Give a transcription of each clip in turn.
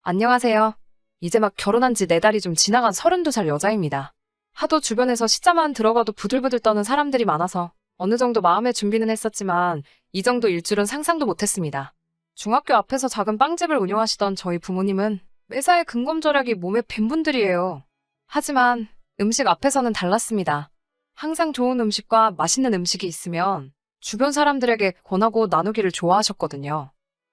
안녕하세요. 이제 막 결혼한 지 4달이 좀 지나간 32살 여자입니다. 하도 주변에서 시자만 들어가도 부들부들 떠는 사람들이 많아서 어느 정도 마음의 준비는 했었지만 이 정도 일 줄은 상상도 못했습니다. 중학교 앞에서 작은 빵집을 운영하시던 저희 부모님은 매사에 근검절약이 몸에 밴 분들이에요. 하지만 음식 앞에서는 달랐습니다. 항상 좋은 음식과 맛있는 음식이 있으면 주변 사람들에게 권하고 나누기를 좋아하셨거든요.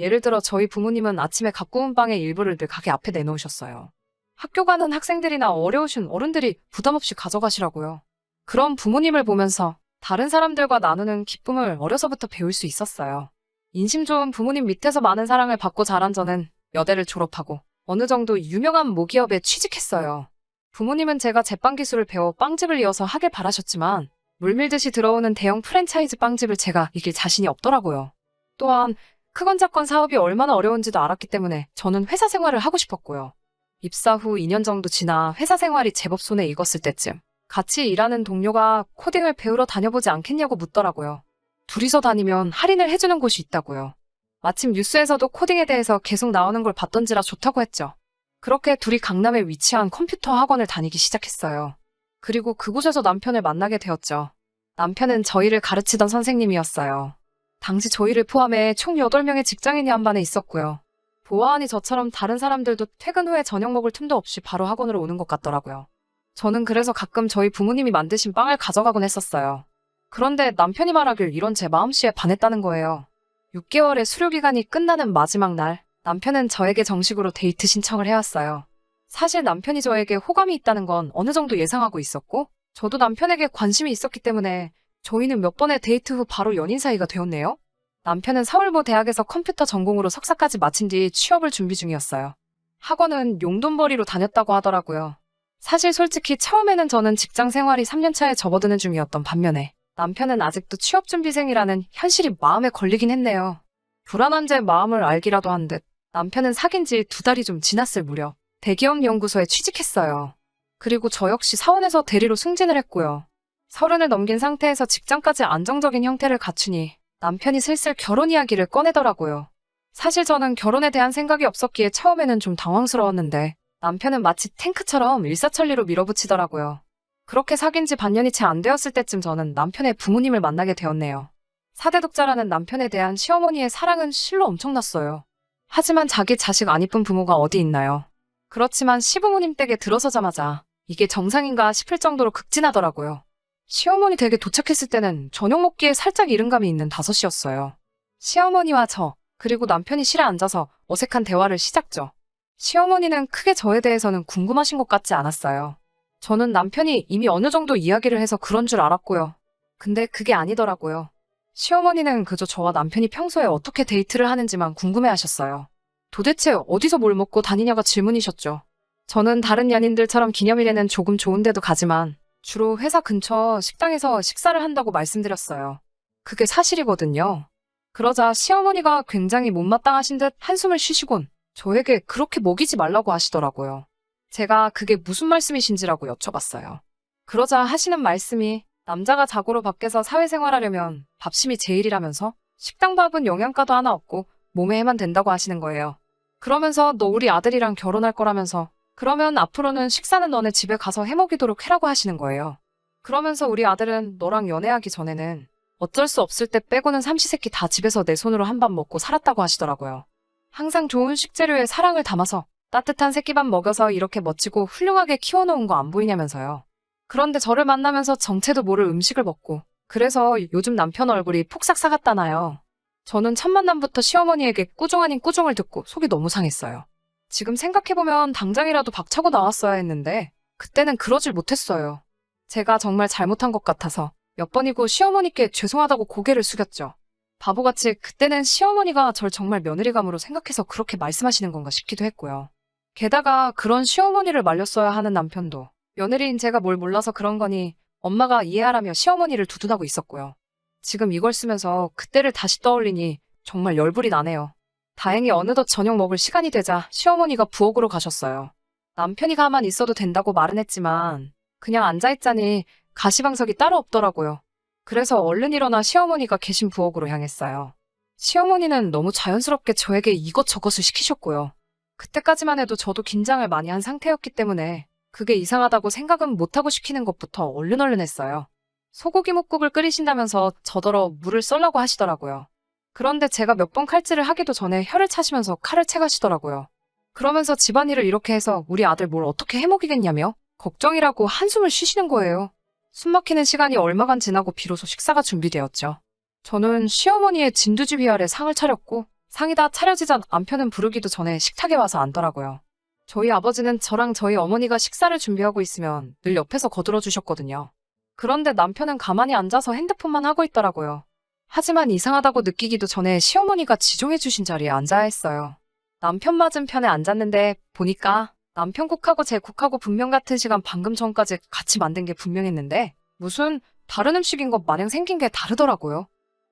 예를 들어 저희 부모님은 아침에 갓 구운 빵의 일부를 늘 가게 앞에 내놓으셨어요. 학교 가는 학생들이나 어려우신 어른들이 부담 없이 가져가시라고요. 그런 부모님을 보면서 다른 사람들과 나누는 기쁨을 어려서부터 배울 수 있었어요. 인심 좋은 부모님 밑에서 많은 사랑을 받고 자란 저는 여대를 졸업하고 어느 정도 유명한 모기업에 취직했어요. 부모님은 제가 제빵 기술을 배워 빵집을 이어서 하길 바라셨지만 물밀듯이 들어오는 대형 프랜차이즈 빵집을 제가 이길 자신이 없더라고요. 또한 크건 작건 사업이 얼마나 어려운지도 알았기 때문에 저는 회사 생활을 하고 싶었고요. 입사 후 2년 정도 지나 회사 생활이 제법 손에 익었을 때쯤 같이 일하는 동료가 코딩을 배우러 다녀보지 않겠냐고 묻더라고요. 둘이서 다니면 할인을 해주는 곳이 있다고요. 마침 뉴스에서도 코딩에 대해서 계속 나오는 걸 봤던지라 좋다고 했죠. 그렇게 둘이 강남에 위치한 컴퓨터 학원을 다니기 시작했어요. 그리고 그곳에서 남편을 만나게 되었죠. 남편은 저희를 가르치던 선생님이었어요. 당시 저희를 포함해 총 8명의 직장인이 한 반에 있었고요. 보아하니 저처럼 다른 사람들도 퇴근 후에 저녁 먹을 틈도 없이 바로 학원으로 오는 것 같더라고요. 저는 그래서 가끔 저희 부모님이 만드신 빵을 가져가곤 했었어요. 그런데 남편이 말하길 이런 제 마음씨에 반했다는 거예요. 6개월의 수료기간이 끝나는 마지막 날, 남편은 저에게 정식으로 데이트 신청을 해왔어요. 사실 남편이 저에게 호감이 있다는 건 어느 정도 예상하고 있었고, 저도 남편에게 관심이 있었기 때문에 저희는 몇 번의 데이트 후 바로 연인 사이가 되었네요. 남편은 서울모 대학에서 컴퓨터 전공으로 석사까지 마친 뒤 취업을 준비 중이었어요. 학원은 용돈벌이로 다녔다고 하더라고요. 사실 솔직히 처음에는 저는 직장 생활이 3년차에 접어드는 중이었던 반면에 남편은 아직도 취업준비생이라는 현실이 마음에 걸리긴 했네요. 불안한 제 마음을 알기라도 한 듯 남편은 사귄 지 2달이 좀 지났을 무렵 대기업 연구소에 취직했어요. 그리고 저 역시 사원에서 대리로 승진을 했고요. 30을 넘긴 상태에서 직장까지 안정적인 형태를 갖추니 남편이 슬슬 결혼 이야기를 꺼내더라고요. 사실 저는 결혼에 대한 생각이 없었기에 처음에는 좀 당황스러웠는데 남편은 마치 탱크처럼 일사천리로 밀어붙이더라고요. 그렇게 사귄 지 반년이 채 안 되었을 때쯤 저는 남편의 부모님을 만나게 되었네요. 4대 독자라는 남편에 대한 시어머니의 사랑은 실로 엄청났어요. 하지만 자기 자식 안 이쁜 부모가 어디 있나요? 그렇지만 시부모님 댁에 들어서자마자 이게 정상인가 싶을 정도로 극진하더라고요. 시어머니 댁에 도착했을 때는 저녁 먹기에 살짝 이른감이 있는 5시였어요. 시어머니와 저, 그리고 남편이 실에 앉아서 어색한 대화를 시작죠. 시어머니는 크게 저에 대해서는 궁금하신 것 같지 않았어요. 저는 남편이 이미 어느 정도 이야기를 해서 그런 줄 알았고요. 근데 그게 아니더라고요. 시어머니는 그저 저와 남편이 평소에 어떻게 데이트를 하는지만 궁금해하셨어요. 도대체 어디서 뭘 먹고 다니냐가 질문이셨죠. 저는 다른 연인들처럼 기념일에는 조금 좋은 데도 가지만 주로 회사 근처 식당에서 식사를 한다고 말씀드렸어요. 그게 사실이거든요. 그러자 시어머니가 굉장히 못마땅하신 듯 한숨을 쉬시곤 저에게 그렇게 먹이지 말라고 하시더라고요. 제가 그게 무슨 말씀이신지라고 여쭤봤어요. 그러자 하시는 말씀이 남자가 자고로 밖에서 사회생활하려면 밥심이 제일이라면서 식당 밥은 영양가도 하나 없고 몸에 해만 된다고 하시는 거예요. 그러면서 너 우리 아들이랑 결혼할 거라면서 그러면 앞으로는 식사는 너네 집에 가서 해먹이도록 해라고 하시는 거예요. 그러면서 우리 아들은 너랑 연애하기 전에는 어쩔 수 없을 때 빼고는 삼시세끼 다 집에서 내 손으로 한 밥 먹고 살았다고 하시더라고요. 항상 좋은 식재료에 사랑을 담아서 따뜻한 새끼밥 먹여서 이렇게 멋지고 훌륭하게 키워놓은 거 안 보이냐면서요. 그런데 저를 만나면서 정체도 모를 음식을 먹고 그래서 요즘 남편 얼굴이 폭삭 사갔다나요. 저는 첫 만남부터 시어머니에게 꾸중 아닌 꾸중을 듣고 속이 너무 상했어요. 지금 생각해보면 당장이라도 박차고 나왔어야 했는데 그때는 그러질 못했어요. 제가 정말 잘못한 것 같아서 몇 번이고 시어머니께 죄송하다고 고개를 숙였죠. 바보같이 그때는 시어머니가 절 정말 며느리감으로 생각해서 그렇게 말씀하시는 건가 싶기도 했고요. 게다가 그런 시어머니를 말렸어야 하는 남편도 며느리인 제가 뭘 몰라서 그런 거니 엄마가 이해하라며 시어머니를 두둔하고 있었고요. 지금 이걸 쓰면서 그때를 다시 떠올리니 정말 열불이 나네요. 다행히 어느덧 저녁 먹을 시간이 되자 시어머니가 부엌으로 가셨어요. 남편이 가만 있어도 된다고 말은 했지만 그냥 앉아있자니 가시방석이 따로 없더라고요. 그래서 얼른 일어나 시어머니가 계신 부엌으로 향했어요. 시어머니는 너무 자연스럽게 저에게 이것저것을 시키셨고요. 그때까지만 해도 저도 긴장을 많이 한 상태였기 때문에 그게 이상하다고 생각은 못하고 시키는 것부터 얼른 했어요. 소고기 뭇국을 끓이신다면서 저더러 물을 썰라고 하시더라고요. 그런데 제가 몇 번 칼질을 하기도 전에 혀를 차시면서 칼을 채가시더라고요. 그러면서 집안일을 이렇게 해서 우리 아들 뭘 어떻게 해먹이겠냐며 걱정이라고 한숨을 쉬시는 거예요. 숨막히는 시간이 얼마간 지나고 비로소 식사가 준비되었죠. 저는 시어머니의 진두지휘 아래 상을 차렸고 상이 다 차려지자 남편은 부르기도 전에 식탁에 와서 앉더라고요. 저희 아버지는 저랑 저희 어머니가 식사를 준비하고 있으면 늘 옆에서 거들어 주셨거든요. 그런데 남편은 가만히 앉아서 핸드폰만 하고 있더라고요. 하지만 이상하다고 느끼기도 전에 시어머니가 지정해 주신 자리에 앉아야 했어요. 남편 맞은편에 앉았는데 보니까 남편 국하고 제 국하고 분명 같은 시간 방금 전까지 같이 만든 게 분명했는데 무슨 다른 음식인 것 마냥 생긴 게 다르더라고요.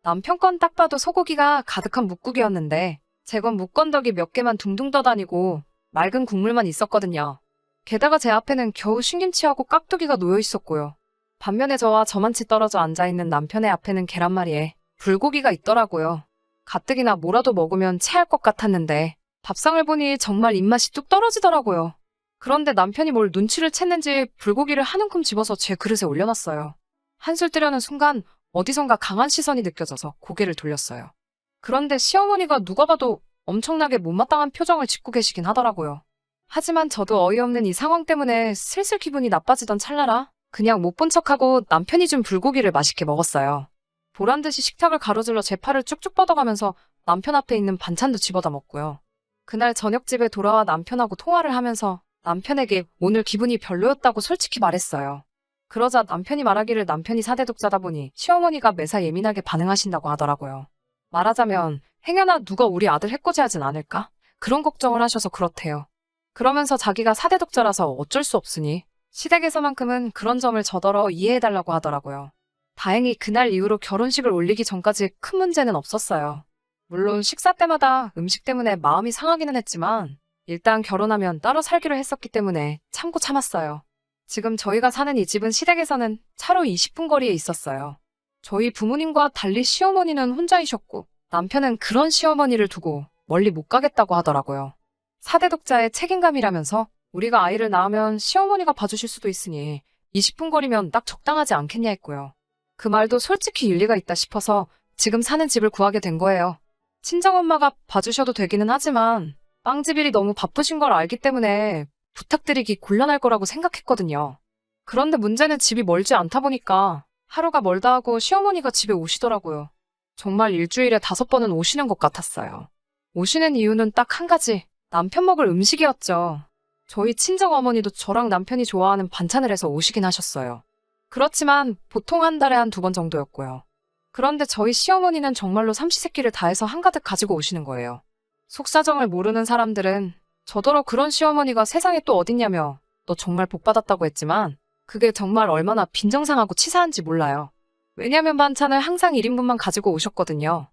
남편 건 딱 봐도 소고기가 가득한 묵국이었는데 제 건 묵건더기 몇 개만 둥둥 떠다니고 맑은 국물만 있었거든요. 게다가 제 앞에는 겨우 신김치하고 깍두기가 놓여 있었고요. 반면에 저와 저만치 떨어져 앉아있는 남편의 앞에는 계란말이에 불고기가 있더라고요. 가뜩이나 뭐라도 먹으면 체할 것 같았는데 밥상을 보니 정말 입맛이 뚝 떨어지더라고요. 그런데 남편이 뭘 눈치를 챘는지 불고기를 한 움큼 집어서 제 그릇에 올려놨어요. 한술 뜨려는 순간 어디선가 강한 시선이 느껴져서 고개를 돌렸어요. 그런데 시어머니가 누가 봐도 엄청나게 못마땅한 표정을 짓고 계시긴 하더라고요. 하지만 저도 어이없는 이 상황 때문에 슬슬 기분이 나빠지던 찰나라 그냥 못 본 척하고 남편이 준 불고기를 맛있게 먹었어요. 보란듯이 식탁을 가로질러 제 팔을 쭉쭉 뻗어가면서 남편 앞에 있는 반찬도 집어다 먹고요. 그날 저녁 집에 돌아와 남편하고 통화를 하면서 남편에게 오늘 기분이 별로였다고 솔직히 말했어요. 그러자 남편이 말하기를 남편이 사대독자다 보니 시어머니가 매사 예민하게 반응하신다고 하더라고요. 말하자면 행여나 누가 우리 아들 해코지하진 않을까? 그런 걱정을 하셔서 그렇대요. 그러면서 자기가 사대독자라서 어쩔 수 없으니 시댁에서만큼은 그런 점을 저더러 이해해달라고 하더라고요. 다행히 그날 이후로 결혼식을 올리기 전까지 큰 문제는 없었어요. 물론 식사 때마다 음식 때문에 마음이 상하기는 했지만 일단 결혼하면 따로 살기로 했었기 때문에 참고 참았어요. 지금 저희가 사는 이 집은 시댁에서는 차로 20분 거리에 있었어요. 저희 부모님과 달리 시어머니는 혼자이셨고 남편은 그런 시어머니를 두고 멀리 못 가겠다고 하더라고요. 사대독자의 책임감이라면서 우리가 아이를 낳으면 시어머니가 봐주실 수도 있으니 20분 거리면 딱 적당하지 않겠냐 했고요. 그 말도 솔직히 일리가 있다 싶어서 지금 사는 집을 구하게 된 거예요. 친정엄마가 봐주셔도 되기는 하지만 빵집일이 너무 바쁘신 걸 알기 때문에 부탁드리기 곤란할 거라고 생각했거든요. 그런데 문제는 집이 멀지 않다 보니까 하루가 멀다 하고 시어머니가 집에 오시더라고요. 정말 일주일에 5번은 오시는 것 같았어요. 오시는 이유는 딱 한 가지, 남편 먹을 음식이었죠. 저희 친정어머니도 저랑 남편이 좋아하는 반찬을 해서 오시긴 하셨어요. 그렇지만 보통 한 달에 한 2번 정도였고요. 그런데 저희 시어머니는 정말로 삼시세끼를 다해서 한가득 가지고 오시는 거예요. 속사정을 모르는 사람들은 저더러 그런 시어머니가 세상에 또 어딨냐며 너 정말 복받았다고 했지만 그게 정말 얼마나 빈정상하고 치사한지 몰라요. 왜냐면 반찬을 항상 1인분만 가지고 오셨거든요.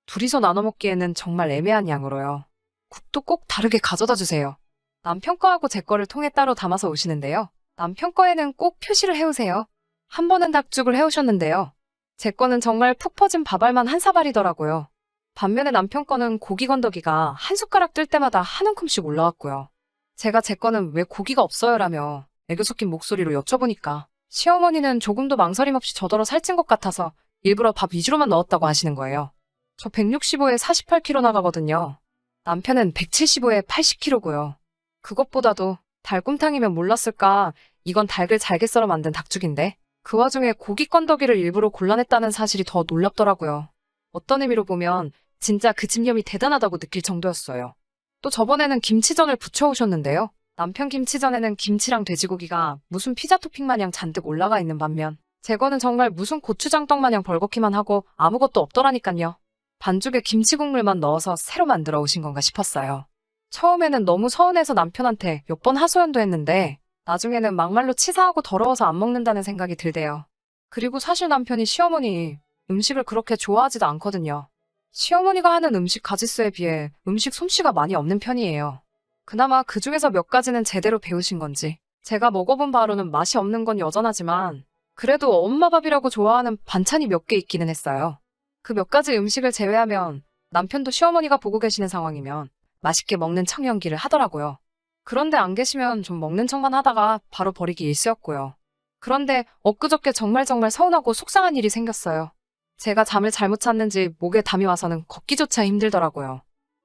둘이서 나눠 먹기에는 정말 애매한 양으로요. 국도 꼭 다르게 가져다 주세요. 남편 거하고 제 거를 통에 따로 담아서 오시는데요. 남편 거에는 꼭 표시를 해오세요. 한 번은 닭죽을 해오셨는데요. 제 거는 정말 푹 퍼진 밥알만 한 사발이더라고요. 반면에 남편 거는 고기 건더기가 한 숟가락 뜰 때마다 한 움큼씩 올라왔고요. 제가 제 거는 왜 고기가 없어요라며 애교 섞인 목소리로 여쭤보니까 시어머니는 조금도 망설임 없이 저더러 살찐 것 같아서 일부러 밥 위주로만 넣었다고 하시는 거예요. 저 165에 48kg 나가거든요. 남편은 175에 80kg고요. 그것보다도 달곰탕이면 몰랐을까 이건 닭을 잘게 썰어 만든 닭죽인데 그 와중에 고기 건더기를 일부러 골라냈다는 사실이 더 놀랍더라고요. 어떤 의미로 보면 진짜 그 집념이 대단하다고 느낄 정도였어요. 또 저번에는 김치전을 부쳐오셨는데요. 남편 김치전에는 김치랑 돼지고기가 무슨 피자 토핑 마냥 잔뜩 올라가 있는 반면 제 거는 정말 무슨 고추장떡 마냥 벌겋기만 하고 아무것도 없더라니깐요. 반죽에 김치 국물만 넣어서 새로 만들어 오신 건가 싶었어요. 처음에는 너무 서운해서 남편한테 몇 번 하소연도 했는데 나중에는 막말로 치사하고 더러워서 안 먹는다는 생각이 들대요. 그리고 사실 남편이 시어머니 음식을 그렇게 좋아하지도 않거든요. 시어머니가 하는 음식 가짓수에 비해 음식 솜씨가 많이 없는 편이에요. 그나마 그 중에서 몇 가지는 제대로 배우신 건지 제가 먹어본 바로는 맛이 없는 건 여전하지만 그래도 엄마 밥이라고 좋아하는 반찬이 몇 개 있기는 했어요. 그 몇 가지 음식을 제외하면 남편도 시어머니가 보고 계시는 상황이면 맛있게 먹는 척 연기를 하더라고요. 그런데 안 계시면 좀 먹는 척만 하다가 바로 버리기 일쑤였고요. 그런데 엊그저께 정말 서운하고 속상한 일이 생겼어요. 제가 잠을 잘못 잤는지 목에 담이 와서는 걷기조차 힘들더라고요.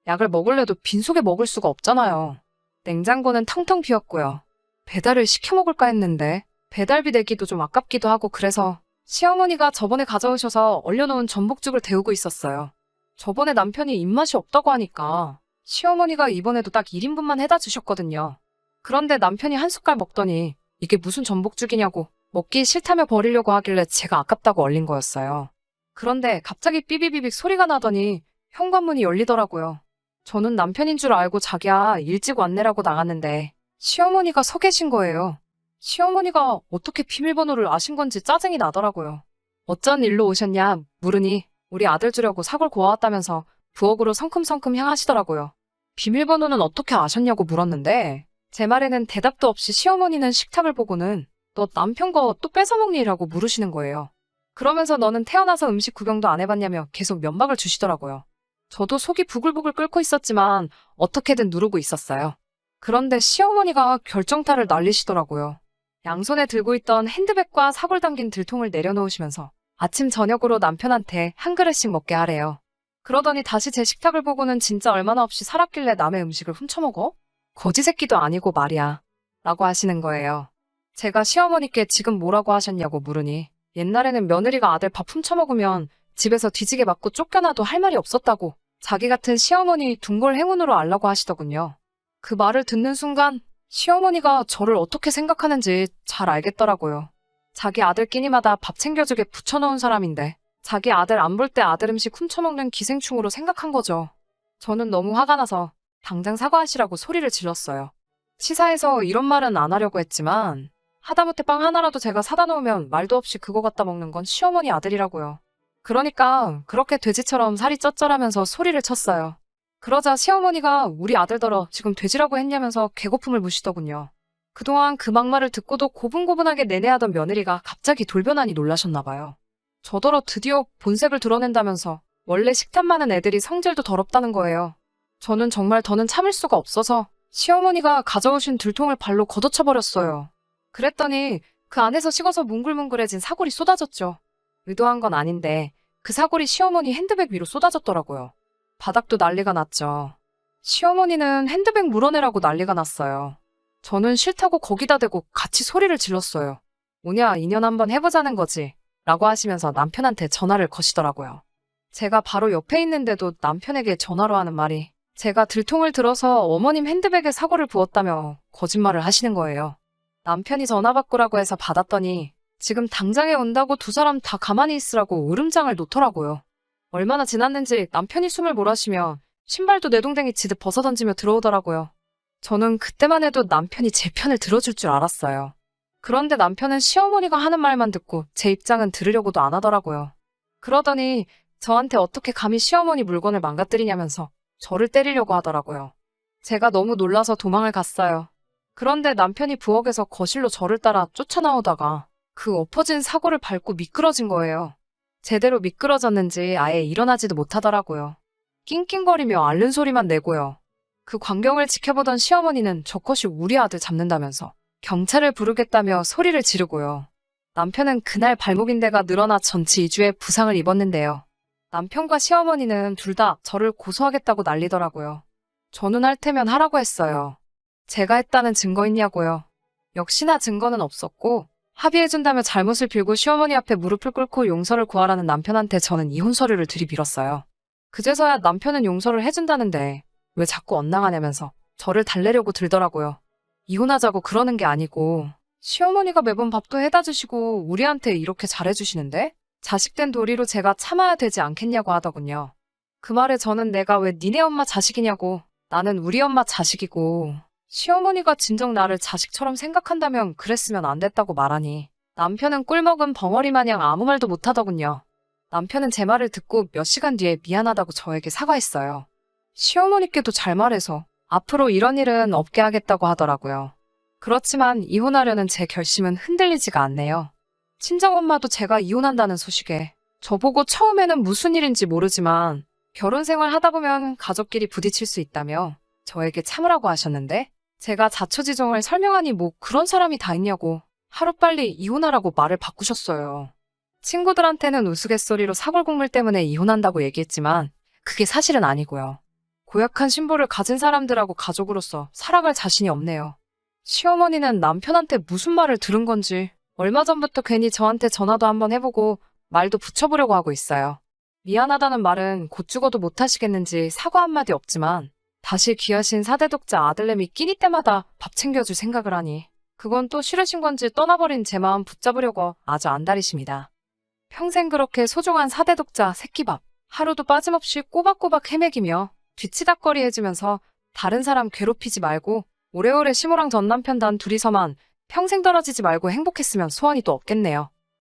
약을 먹을래도 빈속에 먹을 수가 없잖아요. 냉장고는 텅텅 비었고요. 배달을 시켜 먹을까 했는데 배달비 내기도 좀 아깝기도 하고 그래서 시어머니가 저번에 가져오셔서 얼려놓은 전복죽을 데우고 있었어요. 저번에 남편이 입맛이 없다고 하니까 시어머니가 이번에도 딱 1인분만 해다 주셨거든요. 그런데 남편이 한 숟갈 먹더니 이게 무슨 전복죽이냐고 먹기 싫다며 버리려고 하길래 제가 아깝다고 얼린 거였어요. 그런데 갑자기 삐비비빅 소리가 나더니 현관문이 열리더라고요. 저는 남편인 줄 알고 자기야 일찍 왔네라고 나갔는데 시어머니가 서 계신 거예요. 시어머니가 어떻게 비밀번호를 아신 건지 짜증이 나더라고요. 어쩐 일로 오셨냐 물으니 우리 아들 주려고 사골 구워왔다면서 부엌으로 성큼성큼 향하시더라고요. 비밀번호는 어떻게 아셨냐고 물었는데 제 말에는 대답도 없이 시어머니는 식탁을 보고는 너 남편 거 또 뺏어먹니라고 물으시는 거예요. 그러면서 너는 태어나서 음식 구경도 안 해봤냐며 계속 면박을 주시더라고요. 저도 속이 부글부글 끓고 있었지만 어떻게든 누르고 있었어요. 그런데 시어머니가 결정타를 날리시더라고요. 양손에 들고 있던 핸드백과 사골 담긴 들통을 내려놓으시면서 아침 저녁으로 남편한테 한 그릇씩 먹게 하래요. 그러더니 다시 제 식탁을 보고는 진짜 얼마나 없이 살았길래 남의 음식을 훔쳐먹어? 거지 새끼도 아니고 말이야. 라고 하시는 거예요. 제가 시어머니께 지금 뭐라고 하셨냐고 물으니 옛날에는 며느리가 아들 밥 훔쳐먹으면 집에서 뒤지게 맞고 쫓겨나도 할 말이 없었다고 자기 같은 시어머니 둥골 행운으로 알라고 하시더군요. 그 말을 듣는 순간 시어머니가 저를 어떻게 생각하는지 잘 알겠더라고요. 자기 아들 끼니마다 밥 챙겨주게 붙여놓은 사람인데 자기 아들 안 볼 때 아들 음식 훔쳐먹는 기생충으로 생각한 거죠. 저는 너무 화가 나서 당장 사과하시라고 소리를 질렀어요. 치사해서 이런 말은 안 하려고 했지만 하다못해 빵 하나라도 제가 사다 놓으면 말도 없이 그거 갖다 먹는 건 시어머니 아들이라고요. 그러니까 그렇게 돼지처럼 살이 쩌쩌라면서 소리를 쳤어요. 그러자 시어머니가 우리 아들더러 지금 돼지라고 했냐면서 개고픔을 무시더군요. 그동안 그 막말을 듣고도 고분고분하게 내내하던 며느리가 갑자기 돌변하니 놀라셨나 봐요. 저더러 드디어 본색을 드러낸다면서 원래 식탐 많은 애들이 성질도 더럽다는 거예요. 저는 정말 더는 참을 수가 없어서 시어머니가 가져오신 들통을 발로 걷어쳐버렸어요. 그랬더니 그 안에서 식어서 뭉글뭉글해진 사골이 쏟아졌죠. 의도한 건 아닌데 그 사골이 시어머니 핸드백 위로 쏟아졌더라고요. 바닥도 난리가 났죠. 시어머니는 핸드백 물어내라고 난리가 났어요. 저는 싫다고 거기다 대고 같이 소리를 질렀어요. 뭐냐 2년 한번 해보자는 거지 라고 하시면서 남편한테 전화를 거시더라고요. 제가 바로 옆에 있는데도 남편에게 전화로 하는 말이 제가 들통을 들어서 어머님 핸드백에 사골을 부었다며 거짓말을 하시는 거예요. 남편이 전화 받고라고 해서 받았더니 지금 당장에 온다고 두 사람 다 가만히 있으라고 으름장을 놓더라고요. 얼마나 지났는지 남편이 숨을 몰아쉬며 신발도 내동댕이 지듯 벗어던지며 들어오더라고요. 저는 그때만 해도 남편이 제 편을 들어줄 줄 알았어요. 그런데 남편은 시어머니가 하는 말만 듣고 제 입장은 들으려고도 안 하더라고요. 그러더니 저한테 어떻게 감히 시어머니 물건을 망가뜨리냐면서 저를 때리려고 하더라고요. 제가 너무 놀라서 도망을 갔어요. 그런데 남편이 부엌에서 거실로 저를 따라 쫓아나오다가 그 엎어진 사골을 밟고 미끄러진 거예요. 제대로 미끄러졌는지 아예 일어나지도 못하더라고요. 낑낑거리며 앓는 소리만 내고요. 그 광경을 지켜보던 시어머니는 저것이 우리 아들 잡는다면서 경찰을 부르겠다며 소리를 지르고요. 남편은 그날 발목인대가 늘어나 전치 2주의 부상을 입었는데요. 남편과 시어머니는 둘 다 저를 고소하겠다고 난리더라고요. 저는 할 테면 하라고 했어요. 제가 했다는 증거 있냐고요. 역시나 증거는 없었고 합의해준다며 잘못을 빌고 시어머니 앞에 무릎을 꿇고 용서를 구하라는 남편한테 저는 이혼 서류를 들이밀었어요. 그제서야 남편은 용서를 해준다는데 왜 자꾸 엇나가냐면서 저를 달래려고 들더라고요. 이혼하자고 그러는 게 아니고 시어머니가 매번 밥도 해다 주시고 우리한테 이렇게 잘해주시는데 자식된 도리로 제가 참아야 되지 않겠냐고 하더군요. 그 말에 저는 내가 왜 니네 엄마 자식이냐고 나는 우리 엄마 자식이고 시어머니가 진정 나를 자식처럼 생각한다면 그랬으면 안 됐다고 말하니 남편은 꿀먹은 벙어리 마냥 아무 말도 못하더군요. 남편은 제 말을 듣고 몇 시간 뒤에 미안하다고 저에게 사과했어요. 시어머니께도 잘 말해서 앞으로 이런 일은 없게 하겠다고 하더라고요. 그렇지만 이혼하려는 제 결심은 흔들리지가 않네요. 친정엄마도 제가 이혼한다는 소식에 저보고 처음에는 무슨 일인지 모르지만 결혼 생활 하다 보면 가족끼리 부딪힐 수 있다며 저에게 참으라고 하셨는데 제가 자초지종을 설명하니 뭐 그런 사람이 다 있냐고 하루빨리 이혼하라고 말을 바꾸셨어요. 친구들한테는 우스갯소리로 사골국물 때문에 이혼한다고 얘기했지만 그게 사실은 아니고요. 고약한 신보를 가진 사람들하고 가족으로서 살아갈 자신이 없네요. 시어머니는 남편한테 무슨 말을 들은 건지 얼마 전부터 괜히 저한테 전화도 한번 해보고 말도 붙여보려고 하고 있어요. 미안하다는 말은 곧 죽어도 못하시겠는지 사과 한마디 없지만 다시 귀하신 4대 독자 아들내미 끼니 때마다 밥 챙겨줄 생각을 하니 그건 또 싫으신 건지 떠나버린 제 마음 붙잡으려고 아주 안달이십니다. 평생 그렇게 소중한 4대 독자 새끼밥 하루도 빠짐없이 꼬박꼬박 헤매기며 뒤치다꺼리 해주면서 다른 사람 괴롭히지 말고 오래오래 시모랑 전 남편 단 둘이서만 평생 떨어지지 말고 행복했으면 소원이 또 없겠네요.